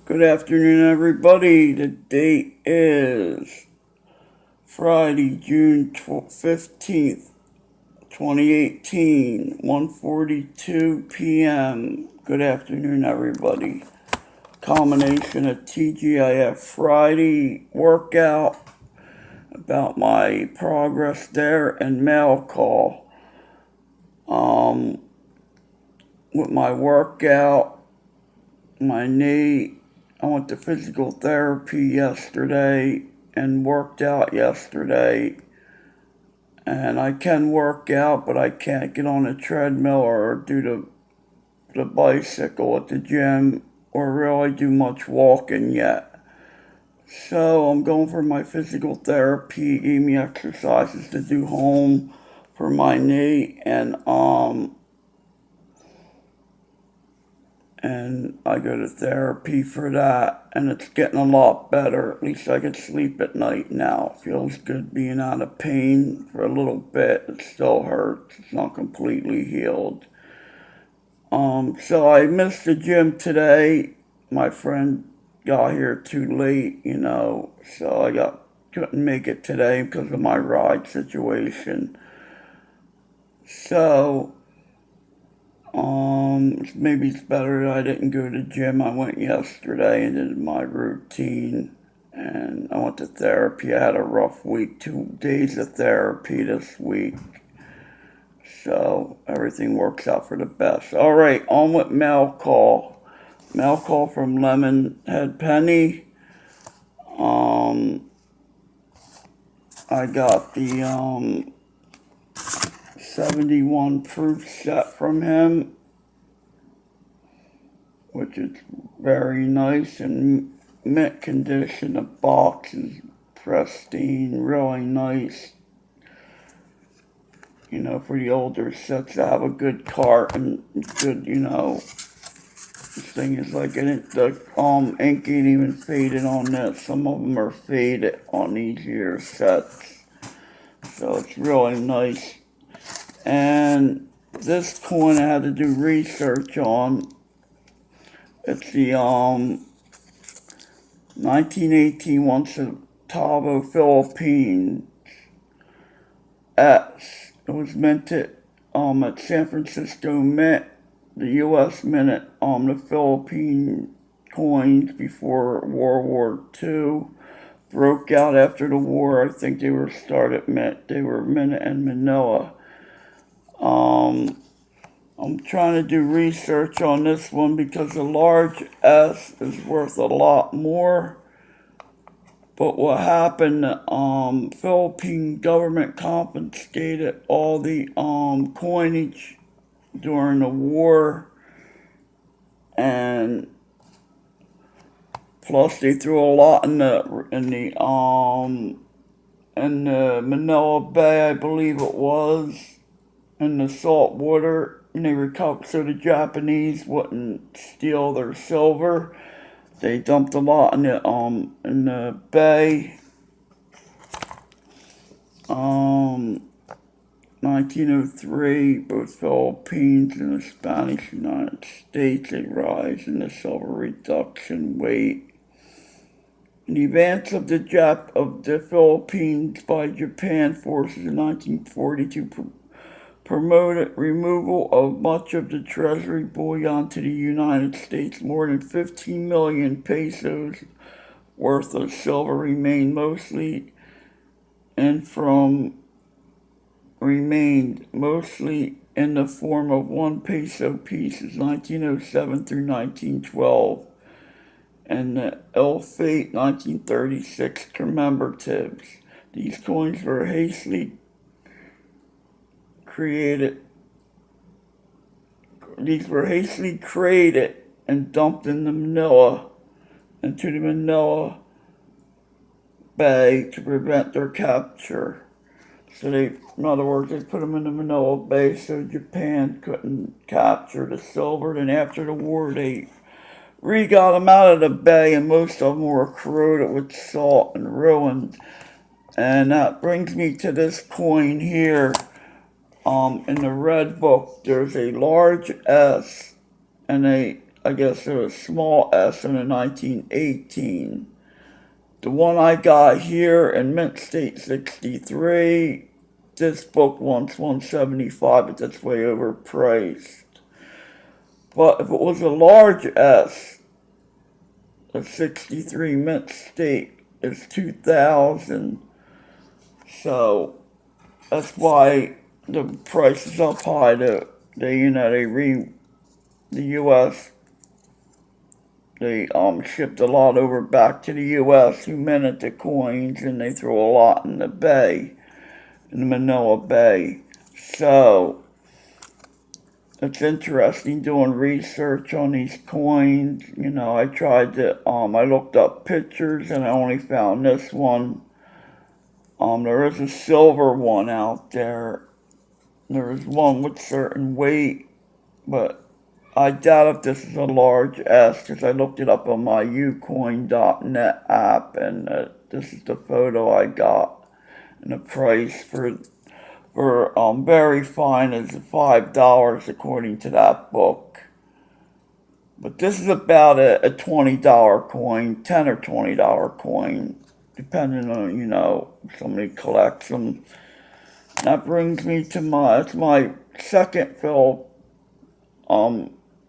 Good afternoon, everybody. The date is Friday, June 15th, 2018, 1:42 p.m. Good afternoon, everybody. Combination of TGIF Friday workout, about my progress there, and mail call. With my workout, my knee, I went to physical therapy yesterday and worked out yesterday. And I can work out, but I can't get on a treadmill or do the bicycle at the gym or really do much walking yet. So I'm going for my physical therapy, gave me exercises to do home for my knee, and I go to therapy for that, and it's getting a lot better. At least I can sleep at night now. Feels good being out of pain for a little bit. It still hurts. It's not completely healed. So I missed the gym today. My friend got here too late, so couldn't make it today because of my ride situation. So maybe it's better that I didn't go to the gym. I went yesterday and did my routine, and I went to therapy. I had a rough week, 2 days of therapy this week. So everything works out for the best. All right, on with mail call. Mail call from Lemonhead Penny. I got the 71 proof set from him, which is very nice and mint condition. The box is pristine, really nice. For the older sets to have a good cart and good, this thing is like, the ink ain't even faded on this. Some of them are faded on these here sets. So it's really nice. And this coin I had to do research on. It's the 1918 Centavo Philippines S. It was minted at San Francisco Mint, the U.S. Mint, the Philippine coins before World War II broke out after the war. I think they were started mint. They were minted in Manila. I'm trying to do research on this one because the large S is worth a lot more. But what happened, Philippine government confiscated all the coinage during the war, and plus they threw a lot in the Manila Bay, I believe it was, in the salt water, and they recovered so the Japanese wouldn't steal their silver. They dumped a lot in the bay. 1903, both Philippines and the Spanish United States, a rise in the silver reduction weight. In advance of the Philippines by Japan forces in 1942 promoted removal of much of the treasury bullion to the United States. More than 15 million pesos worth of silver remained mostly in the form of 1 peso pieces, 1907 through 1912, and the ill-fate 1936 commemoratives. These coins were hastily created and dumped into the Manila Bay to prevent their capture. So in other words, they put them in the Manila Bay so Japan couldn't capture the silver. Then after the war, they got them out of the bay, and most of them were corroded with salt and ruined. And that brings me to this coin here. In the red book, there's a large S and a I guess it was small s in a 1918. The one I got here in Mint State 63, this book wants 175, but that's way overpriced. But if it was a large S, a 63 Mint State is 2,000. So that's why the price is up high. The U.S. They shipped a lot over back to the U.S. who minted the coins, and they threw a lot in the bay, in the Manila Bay. So it's interesting doing research on these coins. You know, I tried to I looked up pictures, and I only found this one. There is a silver one out there. There is one with certain weight, but I doubt if this is a large S, because I looked it up on my ucoin.net app, and this is the photo I got. And the price for very fine is $5 according to that book. But this is about a $20 coin, $10 or $20 coin, depending on, you know, if somebody collects them. And that brings me to my second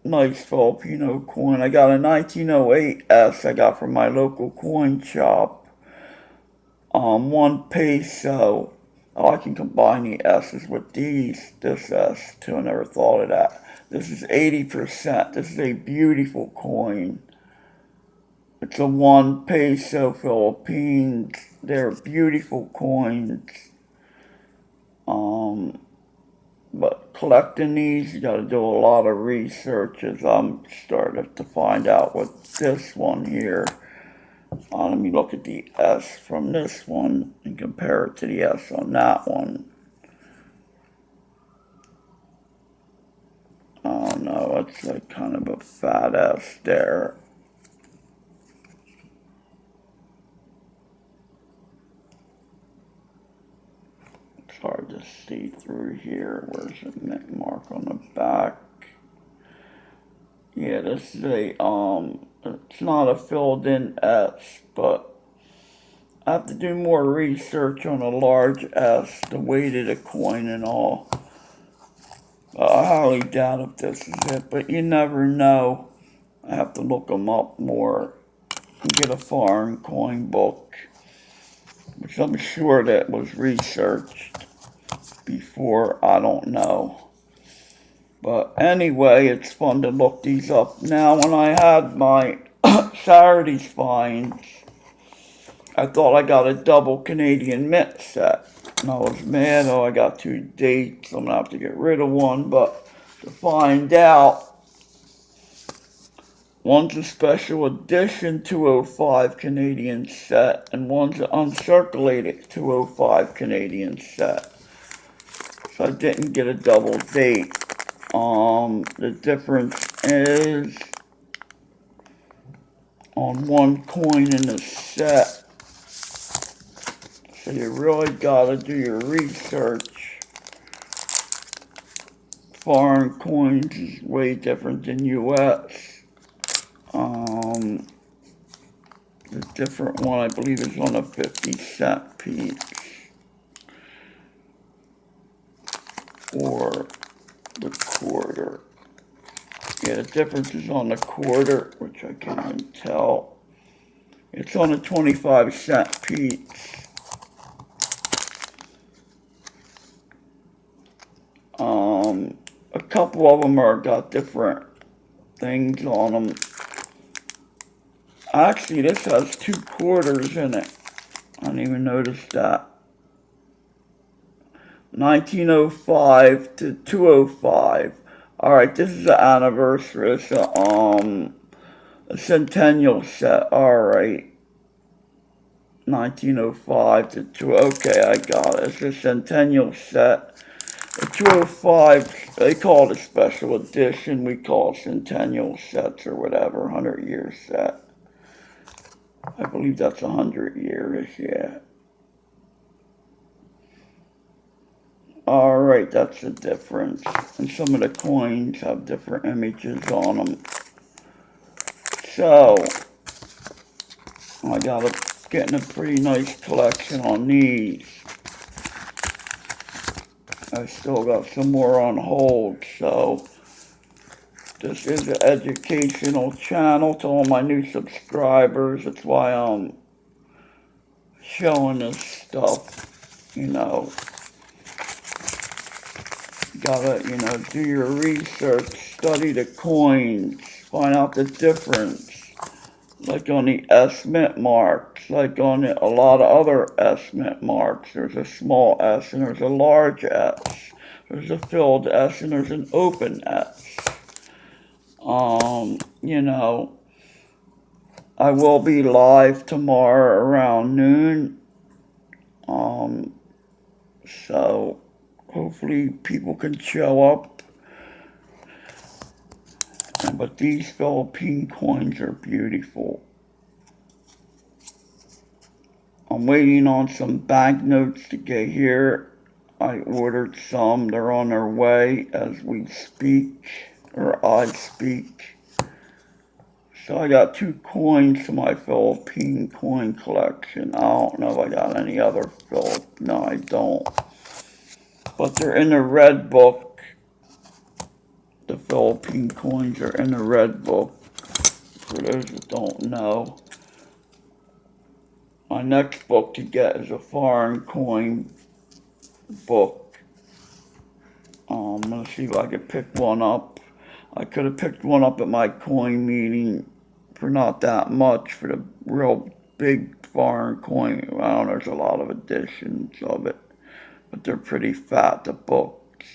nice Filipino coin. I got a 1908 S I got from my local coin shop. 1 peso. Oh, I can combine the S's with this S too. I never thought of that. This is 80%. This is a beautiful coin. It's a 1 peso Philippines. They're beautiful coins. But collecting these, you gotta do a lot of research, as I'm starting to find out with this one here. Let me look at the S from this one and compare it to the S on that one. Oh no, it's like kind of a fat S there. It's hard to see through here. Where's the mint mark on the back? Yeah, this is it's not a filled in S, but I have to do more research on a large S, the weight of the coin and all. I highly doubt if this is it, but you never know. I have to look them up more and get a foreign coin book, which I'm sure that was researched before, I don't know. But anyway, it's fun to look these up. Now, when I had my Saturday's finds, I thought I got a double Canadian Mint set. And I was mad, I got 2 dates, I'm gonna have to get rid of one, but to find out, one's a special edition 205 Canadian set, and one's an uncirculated 205 Canadian set. So I didn't get a double date. The difference is on one coin in the set. So you really gotta do your research. Foreign coins is way different than US. The different one, I believe, is on a 50-cent piece. Or the quarter. Yeah, the difference is on the quarter, which I can't even tell. It's on a 25-cent piece. A couple of them got different things on them. Actually, this has 2 quarters in it. I didn't even notice that. 1905 to 205. Alright, this is the anniversary. It's a centennial set. Alright. 1905 to 2. Okay, I got it. It's a centennial set. The 205, they call it a special edition. We call it centennial sets or whatever. 100-year set. I believe that's 100 years, yeah. Alright, that's the difference. And some of the coins have different images on them. So, I got getting a pretty nice collection on these. I still got some more on hold, so this is an educational channel to all my new subscribers. That's why I'm showing this stuff, you know. Gotta, you know, do your research, study the coins, find out the difference. Like on the S mint marks, like on a lot of other S mint marks, there's a small S and there's a large S. There's a filled S and there's an open S. You know, I will be live tomorrow around noon. So hopefully people can show up. But these Philippine coins are beautiful. I'm waiting on some banknotes to get here. I ordered some. They're on their way as we speak, or I speak. So I got 2 coins to my Philippine coin collection. I don't know if I got any other No, I don't. But they're in the red book. The Philippine coins are in the red book. For those that don't know. My next book to get is a foreign coin book. I'm going to see if I could pick one up. I could have picked one up at my coin meeting for not that much for the real big foreign coin. I don't know, there's a lot of editions of it, but they're pretty fat, the books.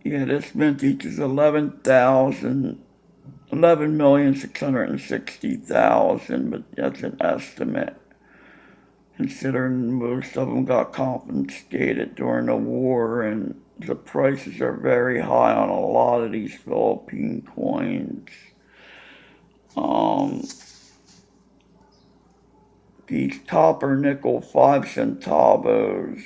Yeah, this vintage is 11,660,000, but that's an estimate, considering most of them got confiscated during the war, and the prices are very high on a lot of these Philippine coins. These copper nickel 5 centavos,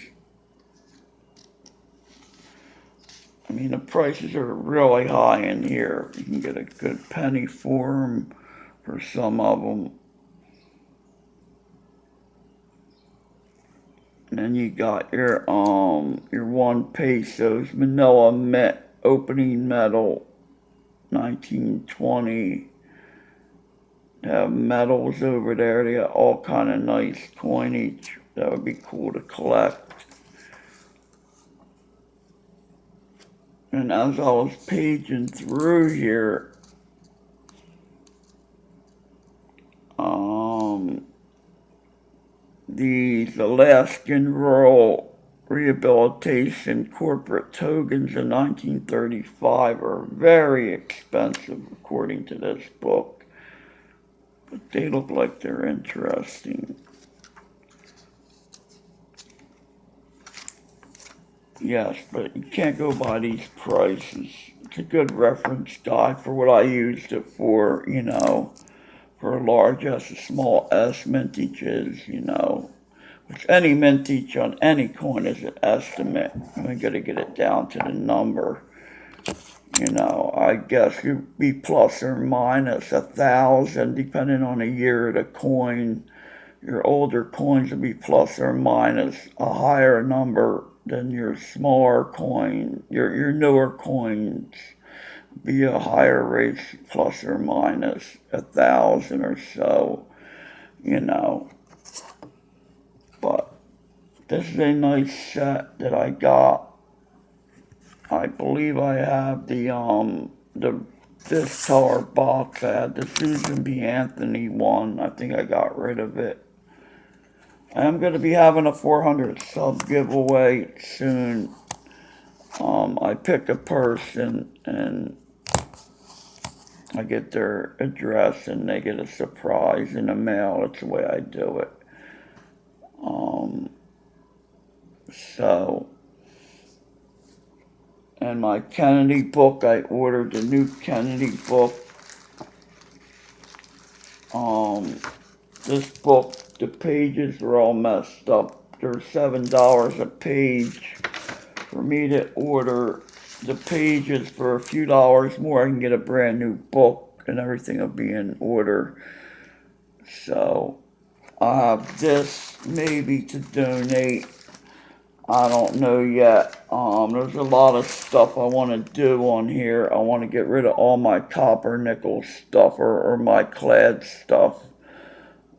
I mean, the prices are really high in here. You can get a good penny for them, for some of them. And then you got your 1 pesos, Manila Mint, opening metal, 1920. They have medals over there. They got all kind of nice coinage. That would be cool to collect. And as I was paging through here, these Alaskan Rural Rehabilitation corporate tokens in 1935 are very expensive, according to this book. But they look like they're interesting. Yes, but you can't go by these prices. It's a good reference guide for what I used it for, you know, for a large S, a small S mintages, you know. Which any mintage on any coin is an estimate. We gotta get it down to the number. You know, I guess you'd be plus or minus 1,000, depending on the year of the coin. Your older coins would be plus or minus a higher number than your smaller coin. Your newer coins be a higher rate, plus or minus 1,000 or so, you know. But this is a nice set that I got. I believe I have this color box. I had the Susan B. Anthony one. I think I got rid of it. I am going to be having a 400 sub giveaway soon. I pick a person and I get their address and they get a surprise in the mail. That's the way I do it. So, and my Kennedy book, I ordered the new Kennedy book. This book, the pages are all messed up. They're $7 a page. For me to order the pages for a few dollars more, I can get a brand new book. and everything will be in order. So I have this maybe to donate. I don't know yet. There's a lot of stuff I want to do on here. I want to get rid of all my copper nickel stuff or my clad stuff.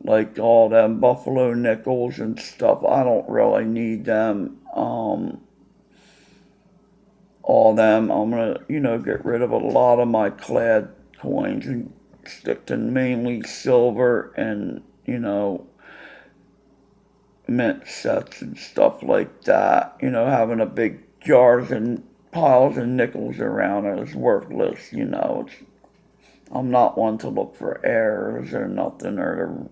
Like all them buffalo nickels and stuff. I don't really need them. All them. I'm gonna, get rid of a lot of my clad coins and stick to mainly silver and, mint sets and stuff like that. Having a big jars and piles of nickels around is worthless. I'm not one to look for errors or nothing or to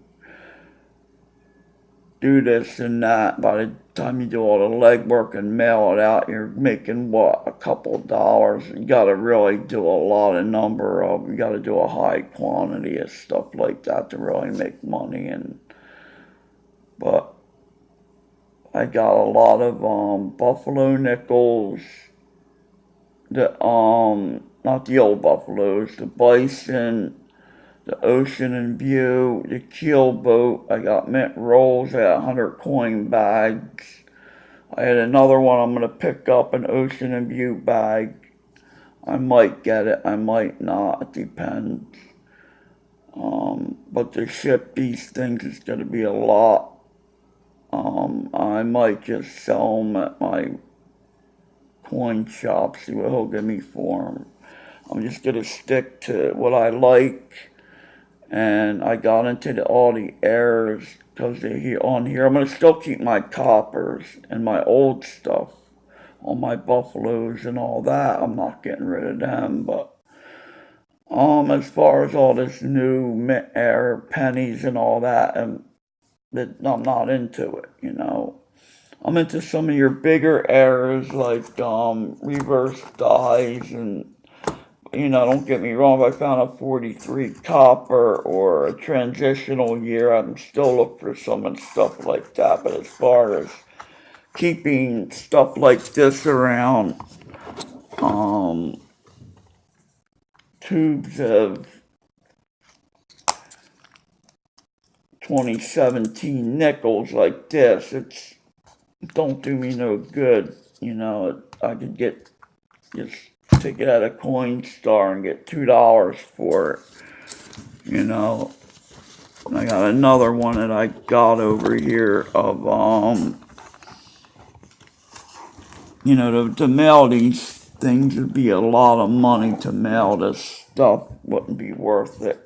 do this and that. By the time you do all the legwork and mail it out, you're making what, a couple dollars. You got to really do a lot of number of. You got to do a high quantity of stuff like that to really make money. But I got a lot of buffalo nickels. Not the old buffaloes, the bison, the ocean and view, the keel boat. I got mint rolls. I got 100 coin bags. I had another one I'm gonna pick up, an ocean and view bag. I might get it, I might not. It depends. But to ship these things is gonna be a lot. I might just sell them at my coin shop, see what he'll give me for them. I'm just gonna stick to what I like, and I got into all the errors because on here. I'm gonna still keep my coppers and my old stuff, all my buffaloes and all that. I'm not getting rid of them, but as far as all this new mint error pennies and all that, I'm not into it. I'm into some of your bigger errors like reverse dies and don't get me wrong, if I found a 43 copper or a transitional year, I'm still looking for some and stuff like that. But as far as keeping stuff like this around, tubes of 2017 nickels like this, it don't do me no good. I could just take it at a coin store and get $2 for it. And I got another one that I got over here of to mail these things would be a lot of money to mail this stuff. Wouldn't be worth it.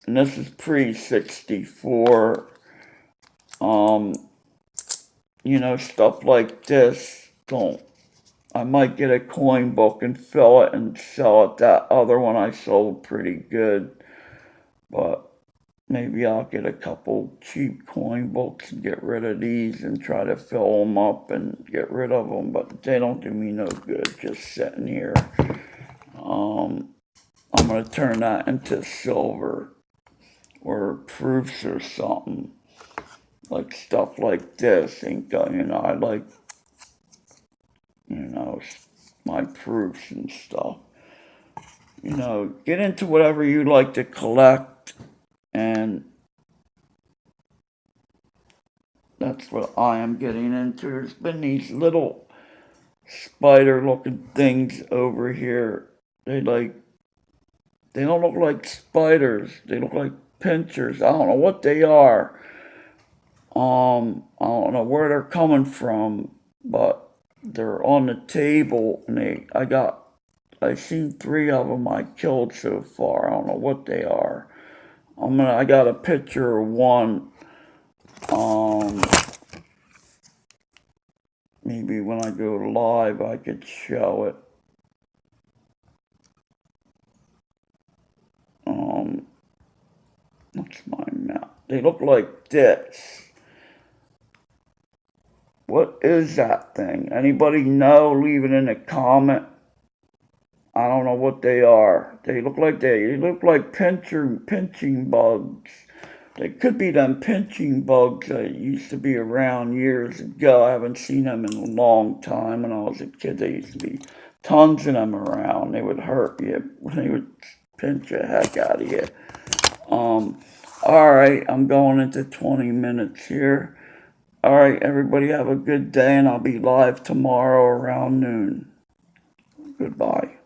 And this is pre-64. Stuff like this don't. I might get a coin book and fill it and sell it. That other one I sold pretty good. But maybe I'll get a couple cheap coin books and get rid of these and try to fill them up and get rid of them. But they don't do me no good just sitting here. I'm going to turn that into silver or proofs or something. Like stuff like this. I like, my proofs and stuff. Get into whatever you like to collect, and that's what I am getting into. There's been these little spider looking things over here. They don't look like spiders. They look like pinchers. I don't know what they are. I don't know where they're coming from, but they're on the table, and I've seen 3 of them I killed so far. I don't know what they are. I got a picture of one. Maybe when I go live, I could show it. What's my mouth? They look like this. What is that thing? Anybody know? Leave it in a comment. I don't know what they are. They look like pinching bugs. They could be them pinching bugs that used to be around years ago. I haven't seen them in a long time. When I was a kid, there used to be tons of them around. They would hurt you. They would pinch the heck out of you. Alright, I'm going into 20 minutes here. Alright, everybody have a good day, and I'll be live tomorrow around noon. Goodbye.